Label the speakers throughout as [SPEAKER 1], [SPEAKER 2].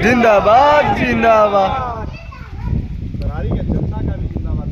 [SPEAKER 1] जिंदाबाद जिंदाबाद।
[SPEAKER 2] करारी के जनता का भी जिंदाबाद।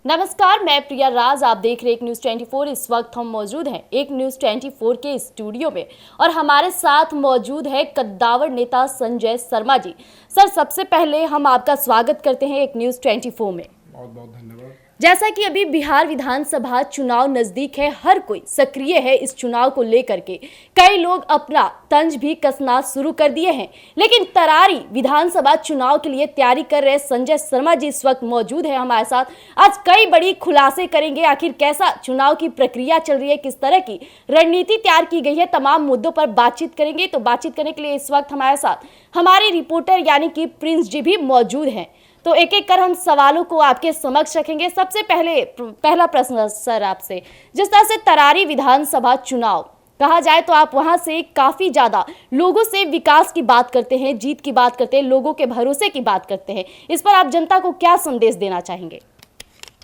[SPEAKER 3] नमस्कार, मैं प्रिया राज। आप देख रहे एक न्यूज़ 24। इस वक्त हम मौजूद हैं एक न्यूज़ 24 के स्टूडियो में और हमारे साथ मौजूद है कद्दावर नेता संजय शर्मा जी। सर, सबसे पहले हम आपका स्वागत करते हैं एक न्यूज़ 24 में।
[SPEAKER 2] बहुत बहुत धन्यवाद।
[SPEAKER 3] जैसा कि अभी बिहार विधानसभा चुनाव नजदीक है, हर कोई सक्रिय है इस चुनाव को लेकर के। कई लोग अपना तंज भी कसना शुरू कर दिए हैं, लेकिन तरारी विधानसभा चुनाव के लिए तैयारी कर रहे संजय शर्मा जी इस वक्त मौजूद है हमारे साथ। आज कई बड़ी खुलासे करेंगे, आखिर कैसा चुनाव की प्रक्रिया चल रही है, किस तरह की रणनीति तैयार की गई है, तमाम मुद्दों पर बातचीत करेंगे। तो बातचीत करने के लिए इस वक्त हमारे साथ हमारे रिपोर्टर यानी कि प्रिंस जी भी मौजूद हैं। तो एक एक कर हम सवालों को आपके समक्ष रखेंगे। सबसे पहला प्रश्न सर आपसे, जिस तरह से तरारी विधानसभा चुनाव कहा जाए तो आप वहां से काफी ज्यादा लोगों से विकास की बात करते हैं, जीत की बात करते हैं, लोगों के भरोसे की बात करते हैं। इस पर आप जनता को क्या संदेश देना चाहेंगे?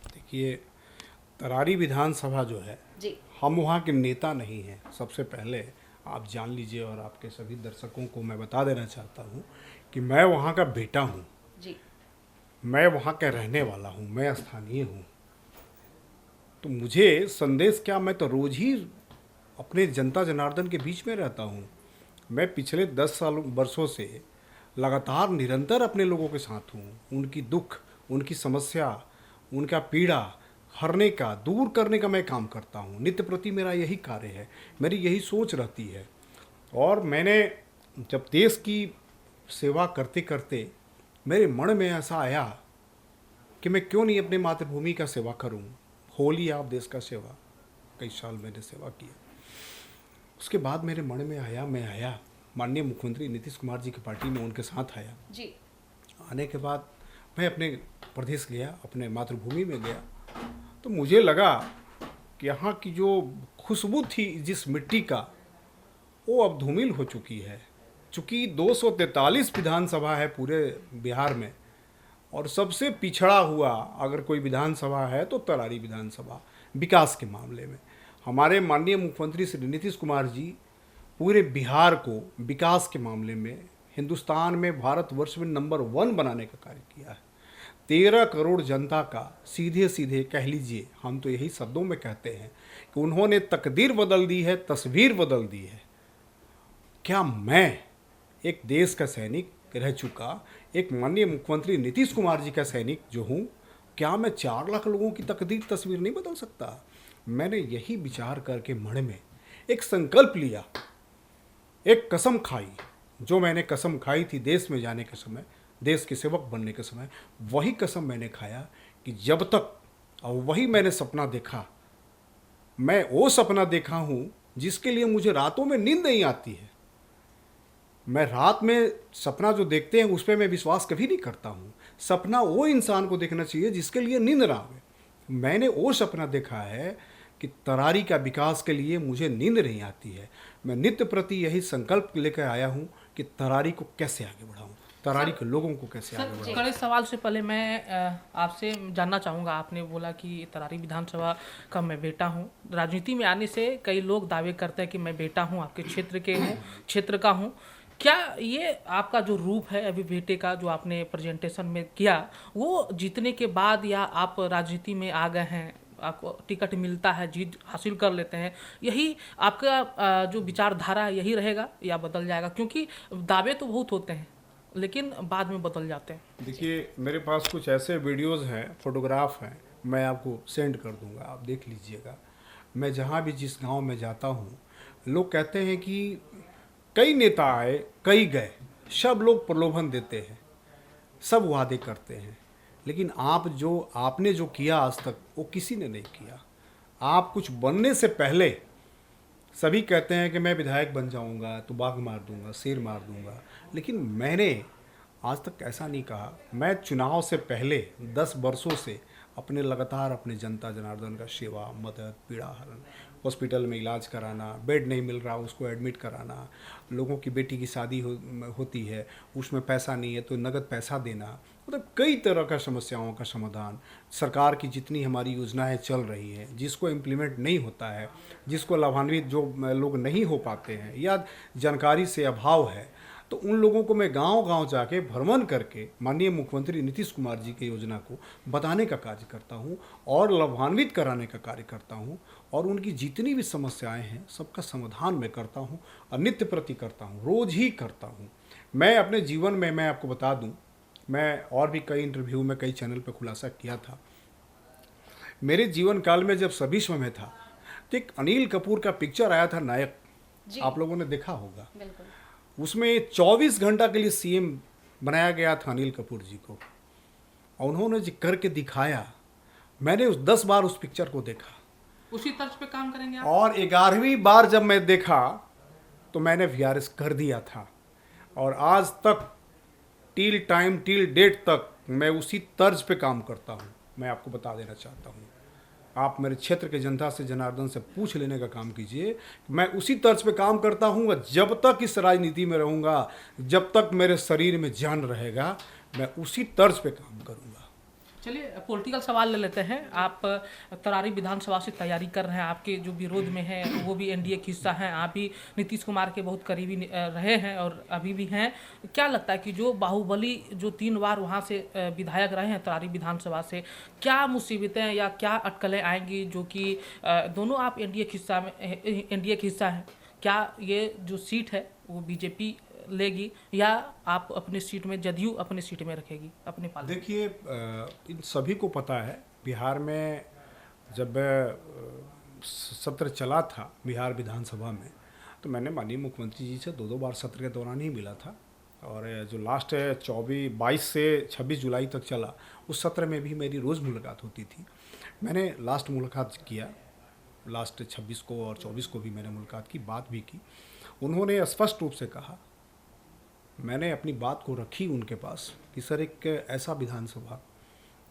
[SPEAKER 2] देखिए, तरारी विधानसभा जो है
[SPEAKER 3] जी,
[SPEAKER 2] हम वहाँ के नेता नहीं हैं। सबसे पहले आप जान लीजिए और आपके सभी दर्शकों को मैं बता देना चाहता हूँ कि मैं वहाँ का बेटा हूँ,
[SPEAKER 3] जी,
[SPEAKER 2] मैं वहाँ का रहने वाला हूँ, मैं स्थानीय हूँ। तो मुझे संदेश क्या, मैं तो रोज ही अपने जनता जनार्दन के बीच में रहता हूँ। मैं पिछले 10 वर्षों से लगातार निरंतर अपने लोगों के साथ हूँ। उनकी दुख, उनकी समस्या, उनका पीड़ा हरने का, दूर करने का मैं काम करता हूँ। नित्य प्रति मेरा यही कार्य है, मेरी यही सोच रहती है। और मैंने जब देश की सेवा करते करते मेरे मन में ऐसा आया कि मैं क्यों नहीं अपने मातृभूमि का सेवा करूं। हो लिया आप देश का सेवा, कई साल मैंने सेवा की। उसके बाद मेरे मन में आया, मैं आया माननीय मुख्यमंत्री नीतीश कुमार जी की पार्टी में, उनके साथ आया।
[SPEAKER 3] जी,
[SPEAKER 2] आने के बाद मैं अपने प्रदेश गया, अपने मातृभूमि में गया, तो मुझे लगा कि यहाँ की जो खुशबू थी जिस मिट्टी का, वो अब धूमिल हो चुकी है। चूँकि 243 विधानसभा है पूरे बिहार में, और सबसे पिछड़ा हुआ अगर कोई विधानसभा है तो तरारी विधानसभा विकास के मामले में। हमारे माननीय मुख्यमंत्री श्री नीतीश कुमार जी पूरे बिहार को विकास के मामले में हिंदुस्तान में, भारतवर्ष में नंबर 1 बनाने का कार्य किया है। 13 करोड़ जनता का सीधे सीधे कह लीजिए, हम तो यही शब्दों में कहते हैं कि उन्होंने तकदीर बदल दी है, तस्वीर बदल दी है। क्या मैं एक देश का सैनिक रह चुका, एक माननीय मुख्यमंत्री नीतीश कुमार जी का सैनिक जो हूँ, क्या मैं 4 लाख लोगों की तकदीर तस्वीर नहीं बदल सकता? मैंने यही विचार करके मन में एक संकल्प लिया, एक कसम खाई। जो मैंने कसम खाई थी देश में जाने के समय, देश के सेवक बनने के समय, वही कसम मैंने खाया कि जब तक, और वही मैंने सपना देखा। मैं वो सपना देखा हूँ जिसके लिए मुझे रातों में नींद नहीं आती है। मैं रात में सपना जो देखते हैं उस पर मैं विश्वास कभी नहीं करता हूँ। सपना वो इंसान को देखना चाहिए जिसके लिए नींद ना आवे। मैंने वो सपना देखा है कि तरारी का विकास के लिए मुझे नींद नहीं आती है। मैं नित्य प्रति यही संकल्प लेकर आया हूँ कि तरारी को कैसे आगे बढ़ाऊँ, तरारी के लोगों को कैसे आगे बढ़ाऊँ।
[SPEAKER 4] कड़े सवाल से पहले मैं आपसे जानना चाहूँगा, आपने बोला कि तरारी विधानसभा का मैं बेटा हूँ। राजनीति में आने से कई लोग दावे करते हैं कि मैं बेटा हूँ, आपके क्षेत्र का हूँ। क्या ये आपका जो रूप है अभी बेटे का, जो आपने प्रेजेंटेशन में किया, वो जीतने के बाद, या आप राजनीति में आ गए हैं, आपको टिकट मिलता है, जीत हासिल कर लेते हैं, यही आपका जो विचारधारा है यही रहेगा या बदल जाएगा? क्योंकि दावे तो बहुत होते हैं लेकिन बाद में बदल जाते हैं।
[SPEAKER 2] देखिए, मेरे पास कुछ ऐसे वीडियोस हैं, फोटोग्राफ हैं, मैं आपको सेंड कर दूंगा, आप देख लीजिएगा। मैं जहाँ भी जिस गांव में जाता हूँ, लोग कहते हैं कि कई नेता आए, कई गए, सब लोग प्रलोभन देते हैं, सब वादे करते हैं, लेकिन आपने जो किया आज तक वो किसी ने नहीं किया। आप कुछ बनने से पहले सभी कहते हैं कि मैं विधायक बन जाऊंगा तो बाघ मार दूंगा, शेर मार दूंगा, लेकिन मैंने आज तक ऐसा नहीं कहा। मैं चुनाव से पहले 10 वर्षों से लगातार अपने जनता जनार्दन का सेवा, मदद, पीड़ा हरण, हॉस्पिटल में इलाज कराना, बेड नहीं मिल रहा उसको एडमिट कराना, लोगों की बेटी की शादी होती है उसमें पैसा नहीं है तो नगद पैसा देना, मतलब कई तरह का समस्याओं का समाधान, सरकार की जितनी हमारी योजनाएं चल रही है, जिसको इम्प्लीमेंट नहीं होता है, जिसको लाभान्वित जो लोग नहीं हो पाते हैं या जानकारी से अभाव है, तो उन लोगों को मैं गांव-गांव जाके भ्रमण करके माननीय मुख्यमंत्री नीतीश कुमार जी की योजना को बताने का कार्य करता हूं और लाभान्वित कराने का कार्य करता हूं और उनकी जितनी भी समस्याएं हैं सबका समाधान मैं करता हूं और नित्य प्रति करता हूं, रोज ही करता हूं। मैं अपने जीवन में, मैं आपको बता दूं, मैं और भी कई इंटरव्यू में कई चैनल पर खुलासा किया था, मेरे जीवन काल में जब सर्विस में था तो एक अनिल कपूर का पिक्चर आया था नायक, आप लोगों ने देखा होगा। उसमें 24 घंटा के लिए सीएम बनाया गया था अनिल कपूर जी को और उन्होंने जो करके दिखाया, मैंने 10 बार उस पिक्चर को देखा।
[SPEAKER 4] उसी तर्ज पे काम करेंगे आप?
[SPEAKER 2] और 11वीं बार जब मैं देखा तो मैंने वीआरएस कर दिया था और आज तक टिल टाइम टिल डेट तक मैं उसी तर्ज पे काम करता हूँ। मैं आपको बता देना चाहता हूँ, आप मेरे क्षेत्र के जनता से, जनार्दन से पूछ लेने का काम कीजिए, मैं उसी तर्ज पे काम करता हूँ और जब तक इस राजनीति में रहूँगा, जब तक मेरे शरीर में जान रहेगा, मैं उसी तर्ज पे काम करूँगा।
[SPEAKER 4] चलिए पॉलिटिकल सवाल ले लेते हैं। आप तरारी विधानसभा से तैयारी कर रहे हैं, आपके जो विरोध में है वो भी एनडीए का हिस्सा हैं, आप भी नीतीश कुमार के बहुत करीबी रहे हैं और अभी भी हैं। क्या लगता है कि जो बाहुबली जो 3 बार वहाँ से विधायक रहे हैं तरारी विधानसभा से, क्या मुसीबतें या क्या अटकलें आएंगी जो कि दोनों आप एनडीए के हिस्सा हैं? क्या ये जो सीट है वो बीजेपी लेगी या आप अपनी सीट में, जदयू अपनी सीट में रखेगी अपने पाले?
[SPEAKER 2] देखिए, इन सभी को पता है, बिहार में जब सत्र चला था बिहार विधानसभा में, तो मैंने माननीय मुख्यमंत्री जी से 2-2 बार सत्र के दौरान ही मिला था और जो लास्ट 22 से 26 जुलाई तक चला, उस सत्र में भी मेरी रोज़ मुलाकात होती थी। मैंने लास्ट मुलाकात किया, लास्ट 26 को और 24 को भी मैंने मुलाकात की, बात भी की। उन्होंने स्पष्ट रूप से कहा, मैंने अपनी बात को रखी उनके पास कि सर, एक ऐसा विधानसभा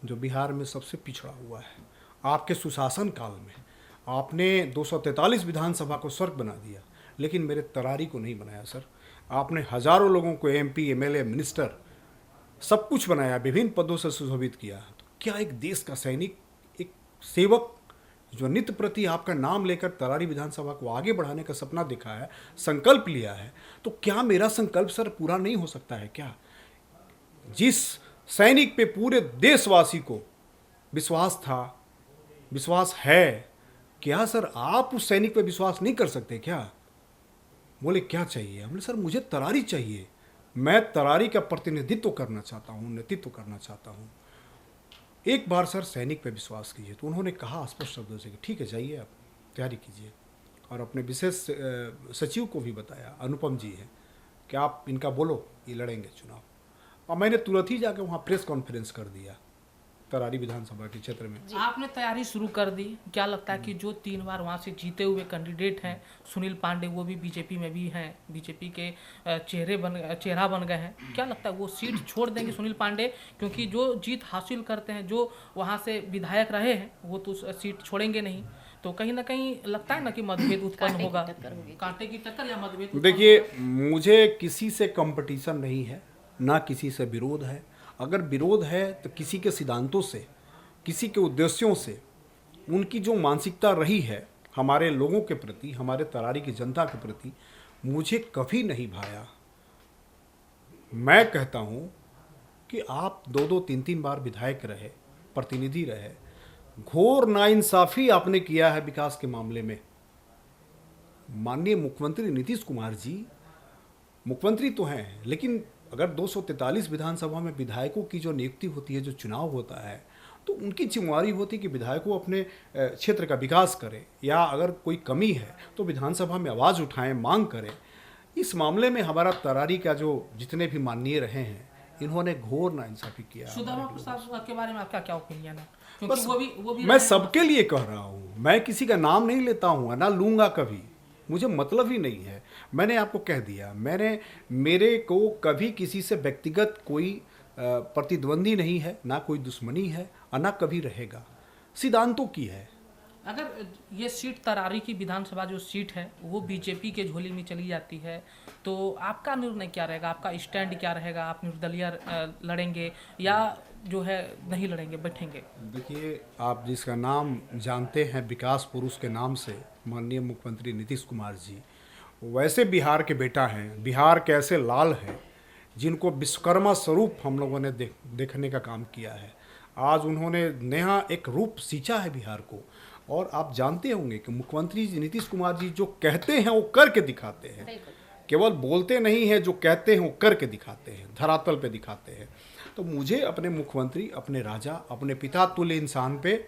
[SPEAKER 2] जो बिहार में सबसे पिछड़ा हुआ है, आपके सुशासन काल में आपने 243 विधानसभा को स्वर्ग बना दिया, लेकिन मेरे तरारी को नहीं बनाया सर। आपने हजारों लोगों को एमपी, एमएलए, मिनिस्टर सब कुछ बनाया, विभिन्न पदों से सुशोभित किया। तो क्या एक देश का सैनिक, एक सेवक जो नित्य प्रति आपका नाम लेकर तरारी विधानसभा को आगे बढ़ाने का सपना देखा है, संकल्प लिया है, तो क्या मेरा संकल्प सर पूरा नहीं हो सकता है क्या? जिस सैनिक पे पूरे देशवासी को विश्वास था, विश्वास है, क्या सर आप उस सैनिक पे विश्वास नहीं कर सकते क्या? बोले क्या चाहिए? हमने सर मुझे तरारी चाहिए, मैं तरारी का प्रतिनिधित्व करना चाहता हूँ, नेतृत्व करना चाहता हूँ, एक बार सर सैनिक पे विश्वास कीजिए। तो उन्होंने कहा स्पष्ट शब्दों से कि ठीक है, जाइए आप तैयारी कीजिए, और अपने विशेष सचिव को भी बताया, अनुपम जी हैं, कि आप इनका बोलो, ये लड़ेंगे चुनाव। और मैंने तुरंत ही जाकर वहाँ प्रेस कॉन्फ्रेंस कर दिया तरारी विधानसभा के क्षेत्र में।
[SPEAKER 4] आपने तैयारी शुरू कर दी। क्या लगता है कि जो 3 बार वहाँ से जीते हुए कैंडिडेट हैं सुनील पांडे, वो भी बीजेपी में भी हैं, बीजेपी के चेहरा बन गए हैं, क्या लगता है वो सीट छोड़ देंगे सुनील पांडे? क्योंकि जो जीत हासिल करते हैं, जो वहाँ से विधायक रहे हैं, वो तो सीट छोड़ेंगे नहीं, तो कहीं ना कहीं लगता है ना कि मतभेद उत्पन्न होगा, कांटे की टक्कर या मतभेद।
[SPEAKER 2] देखिए, मुझे किसी से कंपटीशन नहीं है, ना किसी से विरोध है। अगर विरोध है तो किसी के सिद्धांतों से, किसी के उद्देश्यों से, उनकी जो मानसिकता रही है हमारे लोगों के प्रति, हमारे तरारी की जनता के प्रति, मुझे कभी नहीं भाया। मैं कहता हूँ कि आप 2-2, 3-3 बार विधायक रहे, प्रतिनिधि रहे, घोर नाइंसाफ़ी आपने किया है विकास के मामले में। माननीय मुख्यमंत्री नीतीश कुमार जी मुख्यमंत्री तो हैं, लेकिन अगर 243 विधानसभा में विधायकों की जो नियुक्ति होती है, जो चुनाव होता है, तो उनकी जिम्मेदारी होती है कि विधायकों अपने क्षेत्र का विकास करें, या अगर कोई कमी है तो विधानसभा में आवाज़ उठाएं, मांग करें। इस मामले में हमारा तरारी का जो जितने भी माननीय रहे हैं, इन्होंने घोर नाइंसाफ़ी किया।
[SPEAKER 4] सुदामा प्रसाद के बारे में आपका क्या ओपिनियन है?
[SPEAKER 2] बस
[SPEAKER 4] वो भी
[SPEAKER 2] मैं सबके लिए कह रहा हूँ, मैं किसी का नाम नहीं लेता हूँ, ना लूँगा कभी, मुझे मतलब ही नहीं है। मैंने आपको कह दिया, मेरे को कभी किसी से व्यक्तिगत कोई प्रतिद्वंदी नहीं है, ना कोई दुश्मनी है और ना कभी रहेगा। सिद्धांतों की है,
[SPEAKER 4] अगर ये सीट तरारी की विधानसभा जो सीट है वो बीजेपी के झोली में चली जाती है तो आपका निर्णय क्या रहेगा, आपका स्टैंड क्या रहेगा? आप निर्दलीय लड़ेंगे या जो है नहीं लड़ेंगे, बैठेंगे?
[SPEAKER 2] देखिए, आप जिसका नाम जानते हैं विकास पुरुष के नाम से, माननीय मुख्यमंत्री नीतीश कुमार जी, वैसे बिहार के बेटा हैं। बिहार के ऐसे लाल हैं जिनको विश्वकर्मा स्वरूप हम लोगों ने देखने का काम किया है। आज उन्होंने नया एक रूप सींचा है बिहार को। और आप जानते होंगे कि मुख्यमंत्री जी नीतीश कुमार जी जो कहते हैं वो करके दिखाते हैं, केवल बोलते नहीं हैं, जो कहते हैं वो करके दिखाते हैं, धरातल पे दिखाते हैं। तो मुझे अपने मुख्यमंत्री, अपने राजा, अपने पिता तुल्य इंसान पे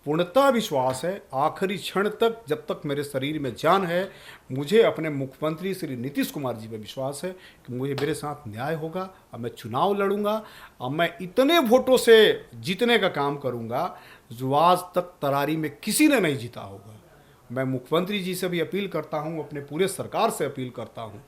[SPEAKER 2] पूर्णतः विश्वास है। आखिरी क्षण तक, जब तक मेरे शरीर में जान है, मुझे अपने मुख्यमंत्री श्री नीतीश कुमार जी पे विश्वास है कि मुझे मेरे साथ न्याय होगा और मैं चुनाव लड़ूंगा और मैं इतने वोटों से जीतने का काम करूंगा जो आज तक तरारी में किसी ने नहीं जीता होगा। मैं मुख्यमंत्री जी से भी अपील करता हूं, अपने पूरे सरकार से अपील करता हूं,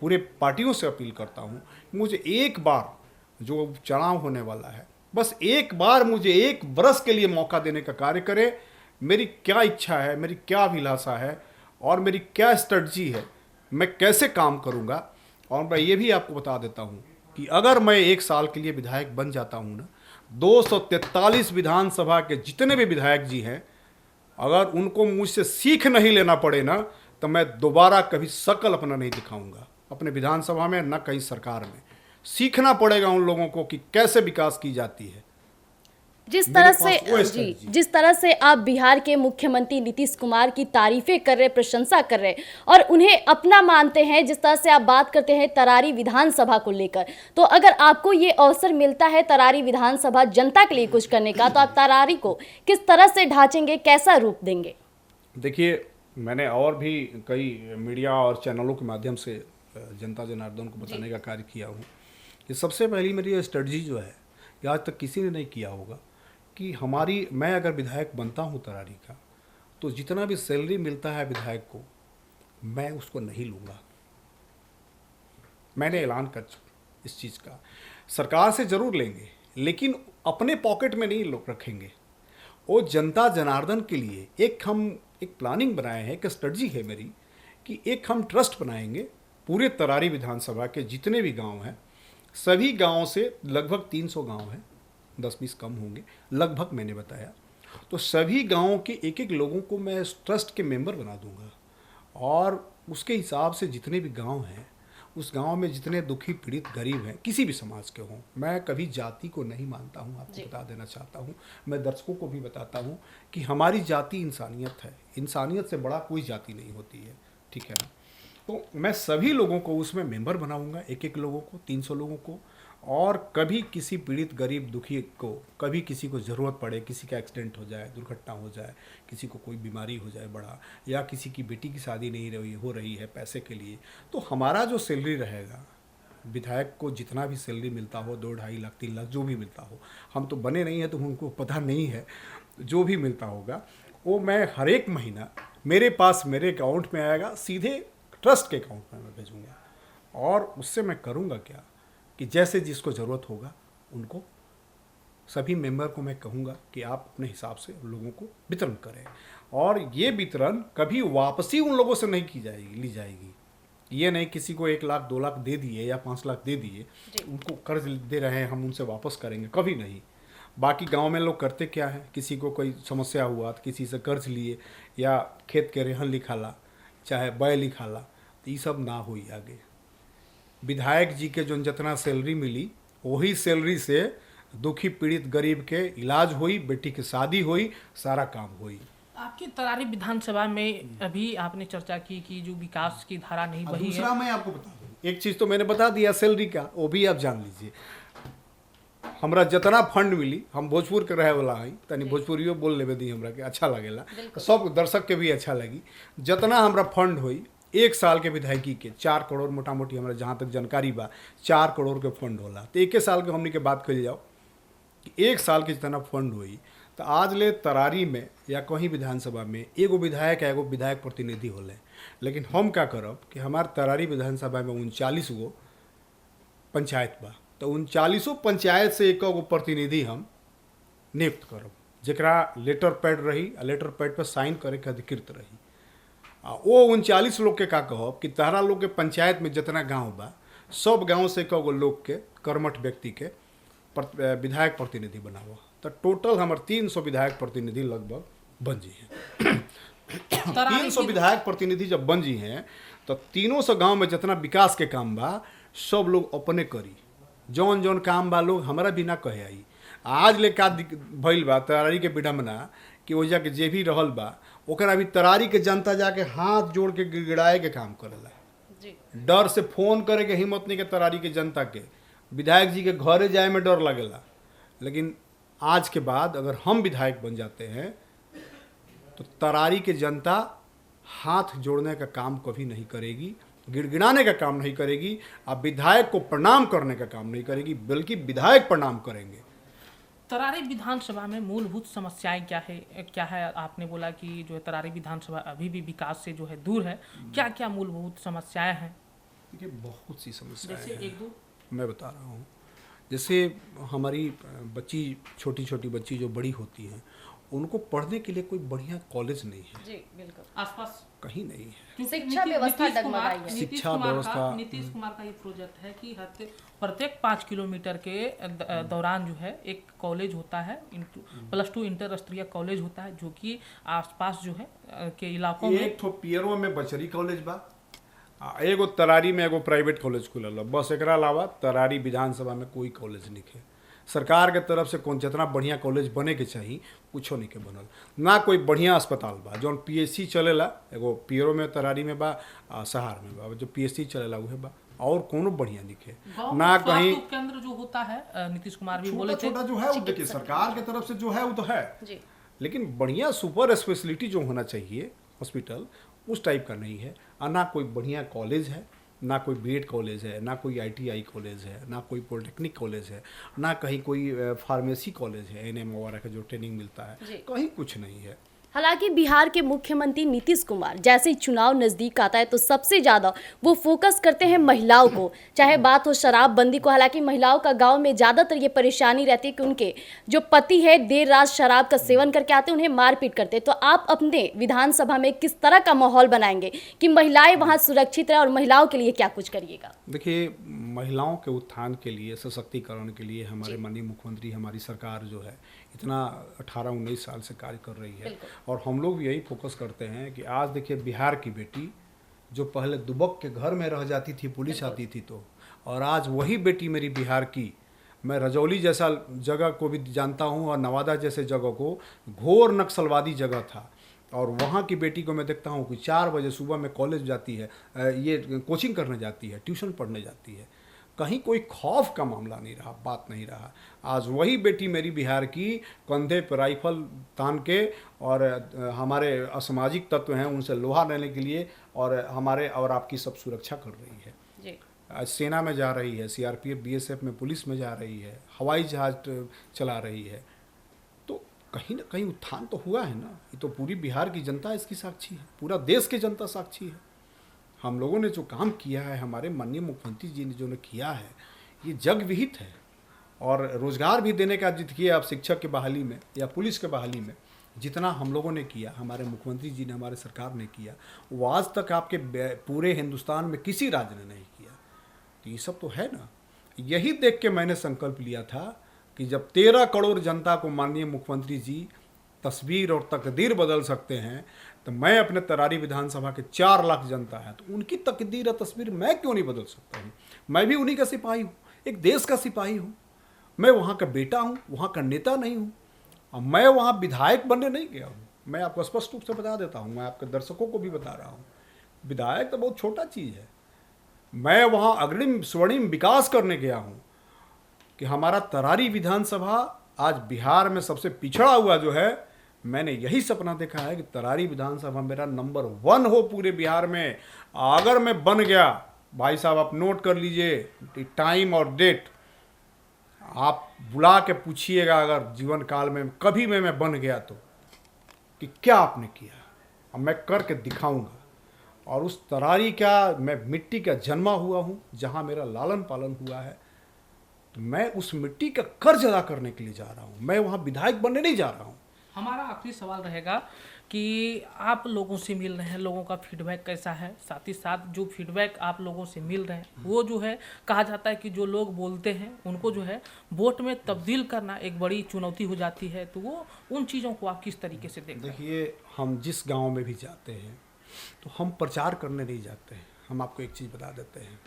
[SPEAKER 2] पूरे पार्टियों से अपील करता हूं, मुझे एक बार जो चुनाव होने वाला है, बस एक बार मुझे 1 बरस के लिए मौका देने का कार्य करें। मेरी क्या इच्छा है, मेरी क्या अभिलाषा है और मेरी क्या स्ट्रेटजी है, मैं कैसे काम करूंगा। और मैं ये भी आपको बता देता हूं कि अगर मैं 1 साल के लिए विधायक बन जाता हूं ना, 243 विधानसभा के जितने भी विधायक जी हैं, अगर उनको मुझसे सीख नहीं लेना पड़े ना, तो मैं दोबारा कभी शकल अपना नहीं दिखाऊंगा अपने विधानसभा में, ना कहीं सरकार में। सीखना पड़ेगा उन लोगों को कि कैसे विकास की जाती है।
[SPEAKER 3] जिस तरह
[SPEAKER 2] मेरे पास वो
[SPEAKER 3] से
[SPEAKER 2] स्ट्रेटजी।
[SPEAKER 3] जिस तरह से आप बिहार के मुख्यमंत्री नीतीश कुमार की तारीफें कर रहे, प्रशंसा कर रहे और उन्हें अपना मानते हैं, जिस तरह से आप बात करते हैं तरारी विधानसभा को लेकर, तो अगर आपको ये अवसर मिलता है तरारी विधानसभा जनता के लिए कुछ करने का, तो आप तरारी को किस तरह से ढांचेंगे, कैसा रूप देंगे?
[SPEAKER 2] देखिए, मैंने और भी कई मीडिया और चैनलों के माध्यम से जनता जनार्दन को बताने का कार्य किया हूँ कि सबसे पहली मेरी स्ट्रेटजी जो है, कि आज तक किसी ने नहीं किया होगा, कि मैं अगर विधायक बनता हूँ तरारी का, तो जितना भी सैलरी मिलता है विधायक को, मैं उसको नहीं लूँगा। मैंने ऐलान कर इस चीज़ का, सरकार से ज़रूर लेंगे लेकिन अपने पॉकेट में नहीं रखेंगे। वो जनता जनार्दन के लिए हम एक प्लानिंग बनाए हैं, एक स्ट्रेटजी है मेरी, कि एक हम ट्रस्ट बनाएंगे पूरे तरारी विधानसभा के जितने भी गांव हैं, सभी गांवों से लगभग 300 गांव हैं, 10-20 कम होंगे लगभग, मैंने बताया। तो सभी गांवों के एक लोगों को मैं ट्रस्ट के मेंबर बना दूंगा और उसके हिसाब से जितने भी गांव हैं, उस गांव में जितने दुखी पीड़ित गरीब हैं, किसी भी समाज के हों, मैं कभी जाति को नहीं मानता हूं, आपको बता देना चाहता हूं। मैं दर्शकों को भी बताता हूं कि हमारी जाति इंसानियत है, इंसानियत से बड़ा कोई जाति नहीं होती है, ठीक है ना। तो मैं सभी लोगों को उसमें मेंबर बनाऊंगा, एक लोगों को, 300 लोगों को। और कभी किसी पीड़ित गरीब दुखी को, कभी किसी को ज़रूरत पड़े, किसी का एक्सीडेंट हो जाए, दुर्घटना हो जाए, किसी को कोई बीमारी हो जाए बड़ा, या किसी की बेटी की शादी नहीं हो रही है पैसे के लिए, तो हमारा जो सैलरी रहेगा, विधायक को जितना भी सैलरी मिलता हो, 2-2.5 लाख 3 लाख जो भी मिलता हो, हम तो बने नहीं हैं तो उनको पता नहीं है, जो भी मिलता होगा वो मैं हर एक महीना मेरे पास मेरे अकाउंट में आएगा, सीधे ट्रस्ट के अकाउंट में मैं भेजूँगा। और उससे मैं करूँगा क्या कि जैसे जिसको ज़रूरत होगा उनको, सभी मेंबर को मैं कहूँगा कि आप अपने हिसाब से लोगों को वितरण करें, और ये वितरण कभी वापसी उन लोगों से नहीं ली जाएगी। ये नहीं किसी को 1 लाख 2 लाख दे दिए या 5 लाख दे दिए, उनको कर्ज दे रहे हैं, हम उनसे वापस करेंगे, कभी नहीं। बाकी गांव में लोग करते क्या है, किसी को कोई समस्या हुआ तो किसी से कर्ज लिए या खेत के रेहन लिखाला, चाहे बैल लिखाला, तो ये सब ना हुई। आगे विधायक जी के जो जितना सैलरी मिली, वही सैलरी से दुखी पीड़ित गरीब के इलाज हुई, बेटी की शादी हुई, सारा काम हुई।
[SPEAKER 4] आपकी तरारी विधानसभा में अभी आपने चर्चा की कि जो विकास की धारा नहीं बही है।
[SPEAKER 2] दूसरा मैं आपको बता दूं, एक चीज़ तो मैंने बता दिया सैलरी का, वो भी आप जान लीजिए। हमरा जितना फंड मिली, हम भोजपुर के रहे वाला है, तनी भोजपुरियो बोल लेवे दी, हमरा के अच्छा लगेला, सब दर्शक के भी अच्छा लगी। जितना हमरा फंड हुई 1 साल के विधायकी के 4 करोड़ मोटा मोटी, हमरा जहाँ तक जानकारी बा 4 करोड़ के फंड होला। तो 1 साल के हमने के बात कर जाओ कि 1 साल के जितना फंड हुई, तो आज ले तरारी में या कहीं विधानसभा में एगो विधायक है, एगो विधायक प्रतिनिधि होले। लेकिन हम क्या करब कि हमार तरारी विधानसभा में 39 गो पंचायत बा, तो 39 पंचायत से 1 गो प्रतिनिधि हम नियुक्त करब, जरा लेटर पैड रही, लेटर पैड पर साइन करे के अधिकृत रही। वो 39 लोग के का कहब कि तहरा लोग के पंचायत में जितना गांव बा, सब गांव से कगो लोग के, कर्मठ व्यक्ति के विधायक प्रतिनिधि बनावो, तो टोटल हमारे 300 विधायक प्रतिनिधि लगभग बन जी हैं। 300 विधायक प्रतिनिधि जब बन जी हैं तो 300 गांव में जितना विकास के काम बा सब लोग अपने करी, जौन जौन काम बा लोग हमारा भी ना कहे आई। आज ले का भइल बा तरारी के विडम्बना कि ओजा के जे भी रहल बा ओकरा अभी तरारी के जनता जाके हाथ जोड़ के गिड़गिड़ाए के काम करेला जी। डर से फोन करे के हिम्मत नहीं के तरारी के जनता के, विधायक जी के घरे जाए में डर लगेला। लेकिन आज के बाद अगर हम विधायक बन जाते हैं तो तरारी के जनता हाथ जोड़ने का काम कभी नहीं करेगी, गिड़गिड़ाने का काम नहीं करेगी, अब विधायक को प्रणाम करने का काम नहीं करेगी, बल्कि विधायक प्रणाम करेंगे।
[SPEAKER 4] तरारी विधानसभा में मूलभूत समस्याएं क्या है? आपने बोला कि जो है तरारी विधानसभा अभी भी विकास से जो है दूर है, क्या क्या मूलभूत समस्याएं हैं?
[SPEAKER 2] देखिए बहुत सी समस्याएं हैं,
[SPEAKER 4] एक दो
[SPEAKER 2] मैं बता रहा हूँ। जैसे हमारी बच्ची, छोटी छोटी बच्ची जो बड़ी होती हैं, उनको पढ़ने के लिए कोई बढ़िया कॉलेज नहीं है जी, बिल्कुल
[SPEAKER 4] आसपास
[SPEAKER 2] कहीं नहीं है।
[SPEAKER 3] शिक्षा व्यवस्था डगमगाई है।
[SPEAKER 2] शिक्षा व्यवस्था,
[SPEAKER 4] नीतीश कुमार का ये प्रोजेक्ट है कि प्रत्येक 5 किलोमीटर के दौरान जो है एक कॉलेज होता है, +2 इंटर स्तरीय कॉलेज होता है, जो कि आसपास जो है के इलाकों में
[SPEAKER 2] एक पियरों में बचरी कॉलेज बा, एगो तरारी में एगो प्राइवेट कॉलेज खुलल, बस एकरा अलावा तरारी विधानसभा में कोई कॉलेज नहीं है। सरकार के तरफ से कौन जितना बढ़िया कॉलेज बने के चाहिए कुछो नहीं के बनल, ना कोई बढ़िया अस्पताल बा। जौन PSC चलेला एगो पियरो में तरारी में बा, शहर में बा, जो PSC चलेला उहे बा, और कोनो बढ़िया नहीं है ना कहीं।
[SPEAKER 4] केंद्र जो होता है नीतीश कुमार भी बोले थे,
[SPEAKER 2] छोटा जो है वो देखिए सरकार के तरफ से जो है वो तो है जी, लेकिन बढ़िया सुपर स्पेशलिटी जो होना चाहिए हॉस्पिटल उस टाइप का नहीं है। और ना कोई बढ़िया कॉलेज है, ना कोई बीएड कॉलेज है, ना कोई ITI कॉलेज है, ना कोई पॉलिटेक्निक कॉलेज है, ना कहीं कोई फार्मेसी कॉलेज है, NM वगैरह का जो ट्रेनिंग मिलता है, कहीं कुछ नहीं है।
[SPEAKER 3] हालांकि बिहार के मुख्यमंत्री नीतीश कुमार जैसे ही चुनाव नज़दीक आता है तो सबसे ज़्यादा वो फोकस करते हैं महिलाओं को, चाहे बात हो शराबबंदी को। हालांकि महिलाओं का गांव में ज़्यादातर ये परेशानी रहती है कि उनके जो पति है देर रात शराब का सेवन करके आते हैं, उन्हें मारपीट करते हैं। तो आप अपने विधानसभा में किस तरह का माहौल बनाएंगे कि महिलाएं वहाँ सुरक्षित रहे और महिलाओं के लिए क्या कुछ करिएगा?
[SPEAKER 2] देखिए, महिलाओं के उत्थान के लिए, सशक्तिकरण के लिए हमारे माननीय मुख्यमंत्री, हमारी सरकार जो है इतना 18-19 साल से कार्य कर रही है। और हम लोग भी यही फोकस करते हैं कि आज देखिए बिहार की बेटी जो पहले दुबक के घर में रह जाती थी, पुलिस आती थी तो, और आज वही बेटी मेरी बिहार की, मैं रजौली जैसा जगह को भी जानता हूँ और नवादा जैसे जगह को घोर नक्सलवादी जगह था, और वहाँ की बेटी को मैं देखता हूँ कि 4 बजे सुबह में कॉलेज जाती है, ये कोचिंग करने जाती है, ट्यूशन पढ़ने जाती है। कहीं कोई खौफ का मामला नहीं रहा, बात नहीं रहा। आज वही बेटी मेरी बिहार की कंधे पर राइफल तान के और हमारे असामाजिक तत्व हैं उनसे लोहा लेने के लिए और हमारे और आपकी सब सुरक्षा कर रही है जी। आज सेना में जा रही है, CRPF BSF में, पुलिस में जा रही है, हवाई जहाज चला रही है। तो कहीं ना कहीं उत्थान तो हुआ है ना। ये तो पूरी बिहार की जनता इसकी साक्षी है, पूरा देश की जनता साक्षी है। हम लोगों ने जो काम किया है, हमारे माननीय मुख्यमंत्री जी ने जो किया है, ये जग विहित है। और रोज़गार भी देने का जिद किया, आप शिक्षक के बहाली में या पुलिस के बहाली में जितना हम लोगों ने किया, हमारे मुख्यमंत्री जी ने, हमारे सरकार ने किया, वो आज तक आपके पूरे हिंदुस्तान में किसी राज्य ने नहीं किया। तो ये सब तो है ना। यही देख के मैंने संकल्प लिया था कि जब 13 करोड़ जनता को माननीय मुख्यमंत्री जी तस्वीर और तकदीर बदल सकते हैं, तो मैं अपने तरारी विधानसभा के 4 लाख जनता है, तो उनकी तकदीर और तस्वीर मैं क्यों नहीं बदल सकता हूँ? मैं भी उन्हीं का सिपाही हूँ, एक देश का सिपाही हूँ। मैं वहाँ का बेटा हूँ, वहाँ का नेता नहीं हूँ, और मैं वहाँ विधायक बनने नहीं गया हूँ। मैं आपको स्पष्ट रूप से बता देता हूँ, मैं आपके दर्शकों को भी बता रहा हूँ, विधायक तो बहुत छोटा चीज़ है। मैं वहाँ अग्रिम स्वर्णिम विकास करने गया हूँ कि हमारा तरारी विधानसभा आज बिहार में सबसे पिछड़ा हुआ जो है, मैंने यही सपना देखा है कि तरारी विधानसभा मेरा नंबर 1 हो पूरे बिहार में। अगर मैं बन गया, भाई साहब आप नोट कर लीजिए टाइम और डेट, आप बुला के पूछिएगा अगर जीवन काल में कभी मैं बन गया तो, कि क्या आपने किया, अब मैं करके दिखाऊंगा। और उस तरारी का, मैं मिट्टी का जन्मा हुआ हूँ, जहाँ मेरा लालन पालन हुआ है, तो मैं उस मिट्टी का कर्ज अदा करने के लिए जा रहा हूँ। मैं वहाँ विधायक बनने नहीं जा रहा हूँ,
[SPEAKER 4] हमारा आखिरी सवाल रहेगा कि आप लोगों से मिल रहे हैं, लोगों का फीडबैक कैसा है, साथ ही साथ जो फीडबैक आप लोगों से मिल रहे हैं वो जो है कहा जाता है कि जो लोग बोलते हैं उनको जो है वोट में तब्दील करना एक बड़ी चुनौती हो जाती है, तो वो उन चीज़ों को आप किस तरीके से देखते हैं?
[SPEAKER 2] देखिए, हम जिस गांव में भी जाते हैं तो हम प्रचार करने नहीं जाते हैं। हम आपको एक चीज़ बता देते हैं,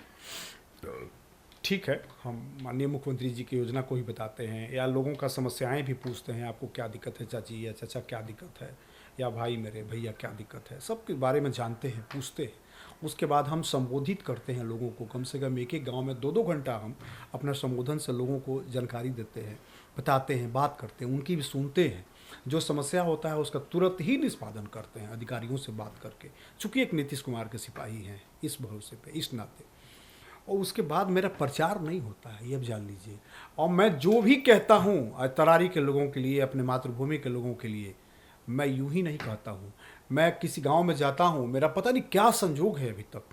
[SPEAKER 2] ठीक है, हम माननीय मुख्यमंत्री जी की योजना को ही बताते हैं या लोगों का समस्याएं भी पूछते हैं, आपको क्या दिक्कत है चाची या चाचा, क्या दिक्कत है, या भाई मेरे भैया क्या दिक्कत है, सबके बारे में जानते हैं, पूछते हैं। उसके बाद हम संबोधित करते हैं लोगों को, कम से कम एक एक गांव में 2-2 घंटा हम अपना संबोधन से लोगों को जानकारी देते हैं, बताते हैं, बात करते हैं, उनकी भी सुनते हैं। जो समस्या होता है उसका तुरंत ही निष्पादन करते हैं अधिकारियों से बात करके, चूँकि एक नीतीश कुमार के सिपाही हैं इस भरोसे पे, इस नाते। और उसके बाद मेरा प्रचार नहीं होता है, ये अब जान लीजिए। और मैं जो भी कहता हूँ तरारी के लोगों के लिए, अपने मातृभूमि के लोगों के लिए, मैं यूं ही नहीं कहता हूँ। मैं किसी गांव में जाता हूँ, मेरा पता नहीं क्या संजोग है अभी तक,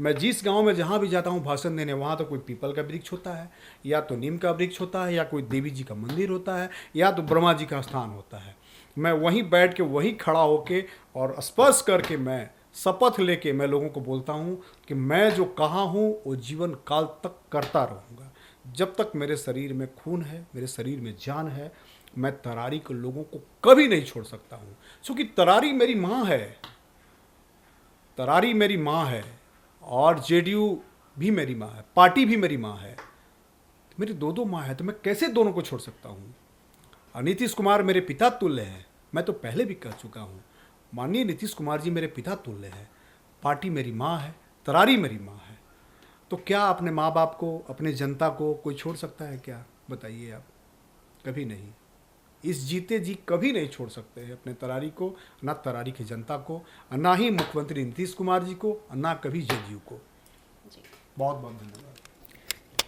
[SPEAKER 2] मैं जिस गांव में जहाँ भी जाता हूँ भाषण देने, वहाँ तो कोई पीपल का वृक्ष होता है, या तो नीम का वृक्ष होता है, या कोई देवी जी का मंदिर होता है, या तो ब्रह्मा जी का स्थान होता है। मैं वहीं बैठ के, वहीं खड़ा होके और स्पर्श करके, मैं शपथ लेके मैं लोगों को बोलता हूँ कि मैं जो कहा हूँ वो जीवन काल तक करता रहूँगा। जब तक मेरे शरीर में खून है, मेरे शरीर में जान है, मैं तरारी के लोगों को कभी नहीं छोड़ सकता हूँ। क्योंकि तरारी मेरी माँ है, तरारी मेरी माँ है, और जेडीयू भी मेरी माँ है, पार्टी भी मेरी माँ है, मेरी 2-2 माँ है, तो मैं कैसे दोनों को छोड़ सकता हूँ। और नीतीश कुमार मेरे पिता तुल्य हैं, मैं तो पहले भी कह चुका हूँ, माननीय नीतीश कुमार जी मेरे पिता तुल्य हैं, पार्टी मेरी माँ है, तरारी मेरी माँ है। तो क्या अपने माँ बाप को, अपने जनता को कोई छोड़ सकता है क्या, बताइए आप? कभी नहीं। इस जीते जी कभी नहीं छोड़ सकते हैं अपने तरारी को, ना तरारी की जनता को, ना ही मुख्यमंत्री नीतीश कुमार जी को, ना कभी जेडीयू को। बहुत बहुत धन्यवाद।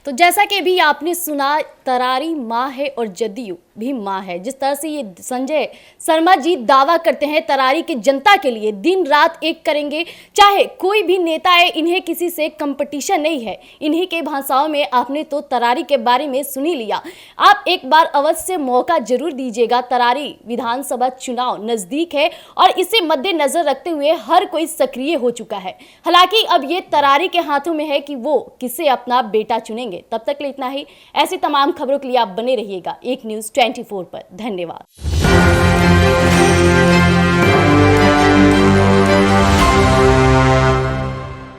[SPEAKER 3] तो जैसा कि अभी आपने सुना, तरारी माँ है और जदयू भी माँ है। जिस तरह से ये संजय शर्मा जी दावा करते हैं तरारी की जनता के लिए दिन रात एक करेंगे, चाहे कोई भी नेता है, इन्हें किसी से कंपटीशन नहीं है। इन्हीं के भाषाओं में आपने तो तरारी के बारे में सुन ही लिया। आप एक बार अवश्य मौका जरूर दीजिएगा। तरारी विधानसभा चुनाव नजदीक है और इसे मद्देनजर रखते हुए हर कोई सक्रिय हो चुका है। हालांकि अब ये तरारी के हाथों में है कि वो किसे अपना बेटा चुनेंगे। तब तक के लिए इतना ही। ऐसी तमाम खबरों के लिए आप बने रहिएगा एक न्यूज़ 24 पर। धन्यवाद।